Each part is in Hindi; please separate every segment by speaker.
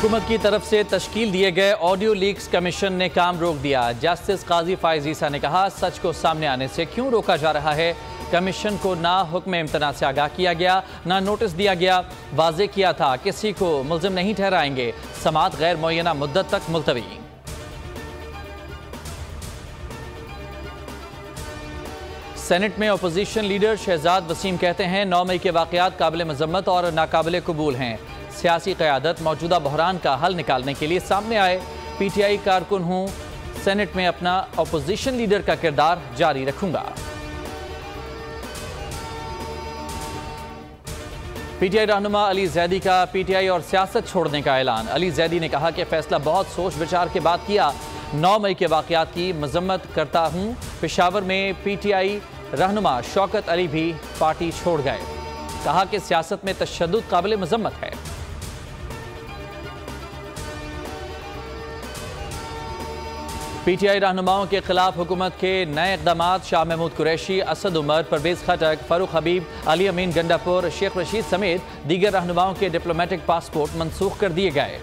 Speaker 1: हुकूमत की तरफ से तश्कील दिए गए ऑडियो लीक्स कमीशन ने काम रोक दिया। जस्टिस काजी फाइज ईसा ने कहा, सच को सामने आने से क्यों रोका जा रहा है। कमीशन को ना हुक्म इम्तना से आगाह किया गया, ना नोटिस दिया गया। वाजे किया था किसी को मुल्जिम नहीं ठहराएंगे। समाअत गैर मुअय्यना मुद्दत तक मुलतवी। सेनेट में अपोजिशन लीडर शहजाद वसीम कहते हैं, 9 मई के वाक़यात काबिल मजम्मत और नाकाबिल कबूल हैं। सियासी क़यादत मौजूदा बहरान का हल निकालने के लिए सामने आए। PTI कारकुन हूँ, सेनेट में अपना अपोजिशन लीडर का किरदार जारी रखूंगा। PTI रहनुमा अली जैदी का PTI और सियासत छोड़ने का ऐलान। अली जैदी ने कहा कि फैसला बहुत सोच विचार के बाद किया। 9 मई के वाक़यात की मजम्मत करता हूँ। पेशावर में PTI रहनुमा शौकत अली भी पार्टी छोड़ गए। कहा कि सियासत में तशद्दुद काबिल मजम्मत है। PTI रहनुमाओं के खिलाफ हुकूमत के नए इक़दामात। शाह महमूद कुरैशी, असद उमर, परवेज़ खटक, फ़ारूक हबीब, अली अमीन गंडापुर, शेख रशीद समेत दीगर रहनुमाओं के डिप्लोमेटिक पासपोर्ट मनसूख कर दिए गए।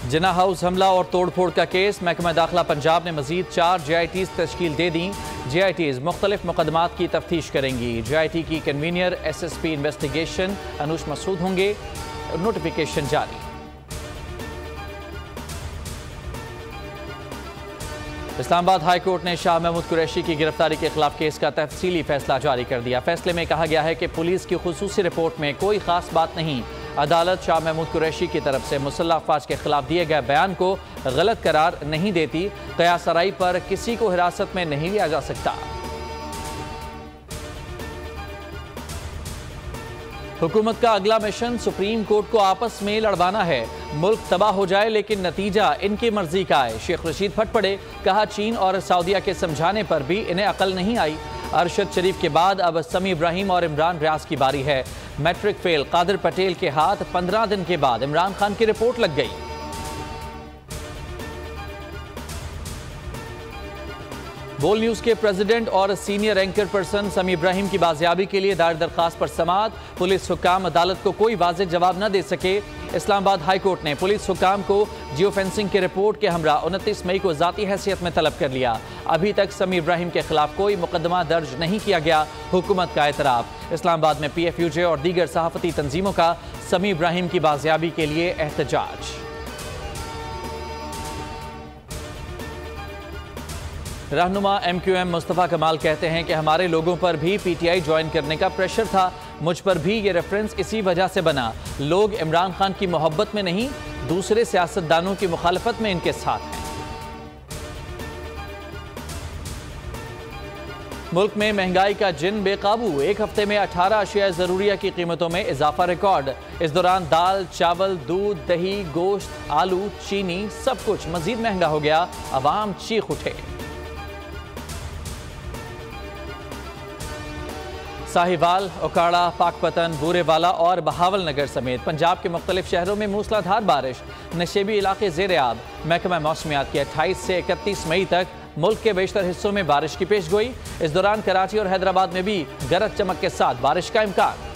Speaker 1: जिना हाउस हमला और तोड़फोड़ का केस। महकमा दाखिला पंजाब ने मजीद 4 JITs तश्कील दे दी। JITs मुख्तलिफ मुकदमात की तफ्तीश करेंगी। JIT की कन्वीनियर SSP इन्वेस्टिगेशन अनुश मसूद होंगे। नोटिफिकेशन जारी। इस्लामाबाद हाई कोर्ट ने शाह महमूद कुरैशी की गिरफ्तारी के खिलाफ केस का तफसीली फैसला जारी कर दिया। फैसले में कहा गया है कि पुलिस की खुसूसी रिपोर्ट में कोई खास बात नहीं। अदालत शाह महमूद कुरैशी की तरफ से मुसल्लह अफवाज के खिलाफ दिए गए बयान को गलत करार नहीं देती। क़यास आराई पर किसी को हिरासत में नहीं लिया जा सकता। हुकूमत का अगला मिशन सुप्रीम कोर्ट को आपस में लड़वाना है। मुल्क तबाह हो जाए लेकिन नतीजा इनकी मर्जी का आए। शेख रशीद फट पड़े। कहा, चीन और सऊदीया के समझाने पर भी इन्हें अकल नहीं आई। अरशद शरीफ के बाद अब समी इब्राहिम और इमरान रियाज की बारी है। मैट्रिक फेल कादिर पटेल के हाथ 15 दिन के बाद इमरान खान की रिपोर्ट लग गई। बोल न्यूज के प्रेसिडेंट और सीनियर एंकर पर्सन समी इब्राहिम की बाजियाबी के लिए दायर दरखास्त पर समाअत। पुलिस हुक्काम अदालत को कोई वाज़ेह जवाब न दे सके। इस्लामाबाद हाई कोर्ट ने पुलिस हुक्काम को जियो फेंसिंग की रिपोर्ट के हमरा 29 मई को ज़ाती हैसियत में तलब कर लिया। अभी तक समी इब्राहिम के खिलाफ कोई मुकदमा दर्ज नहीं किया गया। हुकूमत का एतराफ़। इस्लामाबाद में PFUJ और दीगर सहाफ़ती तंजीमों का समी इब्राहिम की बाजियाबी के लिए एहतजाज। रहनुमा MQM मुस्तफ़ा कमाल कहते हैं कि हमारे लोगों पर भी PTI ज्वाइन करने का प्रेशर था। मुझ पर भी ये रेफरेंस इसी वजह से बना। लोग इमरान खान की मोहब्बत में नहीं, दूसरे सियासतदानों की मुखालफत में इनके साथ हैं। मुल्क में महंगाई का जिन बेकाबू। एक हफ्ते में 18 अशिया ज़रूरिया की कीमतों में इजाफा रिकॉर्ड। इस दौरान दाल, चावल, दूध, दही, गोश्त, आलू, चीनी सब कुछ मजीद महंगा हो गया। अवाम चीख उठे। साहिवाल, ओकाड़ा, पाकपतन, बूरेवाला और बहावलनगर समेत पंजाब के मुख्तलिफ शहरों में मूसलाधार बारिश। नशेबी इलाके ज़ेर-ए-आब। महकमा मौसमियात की 28 से 31 मई तक मुल्क के बेशतर हिस्सों में बारिश की पेशगोई। इस दौरान कराची और हैदराबाद में भी गरज चमक के साथ बारिश का इम्कान।